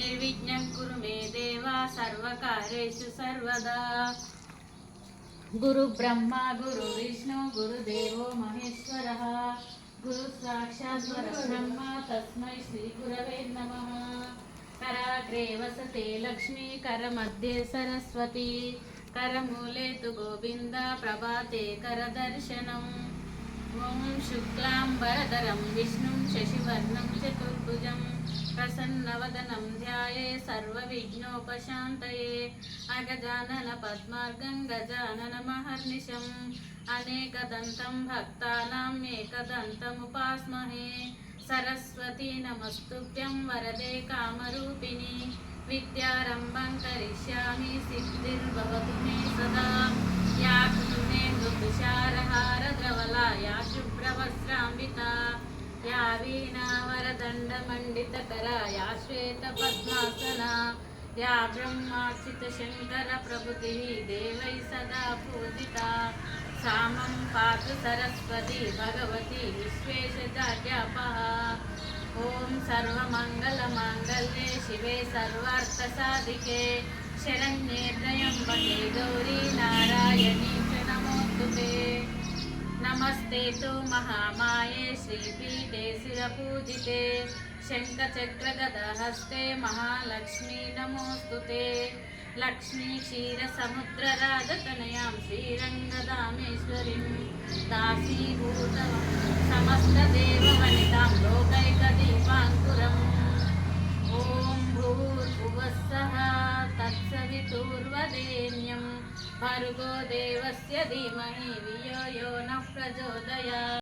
निर्विघ्नं कुरु मे देव सर्वकार्येषु सर्वदा। गुरु ब्रह्मा गुरु विष्णु गुरुदेवो महेश्वरः गुरु साक्षात् परब्रह्म तस्मै श्री गुरवे नमः। कराग्रे वसते लक्ष्मी करमध्ये सरस्वती करमूले तु गोविन्द प्रभाते करदर्शनम्। ॐ शुक्लाम्बरधरं विष्णुं शशिवर्णं चतुर्भुजं प्रसन्नवदनं ध्याये सर्वविघ्नोपशान्तये। अगजानन पद्मार्गं गजाननमहर्निशम् अनेकदन्तं भक्तानाम् एकदन्तमुपास्महे। सरस्वती नमस्तुभ्यं वरदे कामरूपिणि विद्यारम्भं करिष्यामि सिद्धिर्भवतु मे सदा। या तुषारहारद्रवला या शुभ्रवस्त्रान्विता या वीणावरदण्डमण्डितकरा या श्वेतपद्मासना या ब्रह्मार्चितशङ्करप्रभृतिः देवैः सदा पूजिता। सा मम पातु सरस्वती भगवती विश्वेशजाड्यापः। ॐ सर्वमङ्गलमाङ्गल्ये शिवे सर्वार्थसाधिके शरण्ये त्र्यम्बके गौरी नारायणी च नमोस्तुते। नमस्ते तु महामाये श्रीपीठे शिरपूजिते शङ्खचक्रगदाहस्ते महालक्ष्मी नमोस्तुते। लक्ष्मी क्षीरसमुद्रराजतनयां श्रीरङ्गदामेश्वरीं दासीभूतं समस्तदेववनितां लोकैकदीपाङ्कुरम्। ॐ भूर्भुवस्सः तत्सवितुर्वरेण्यं भर्गो देवस्य धीमहि धियो यो नः प्रचोदयात्।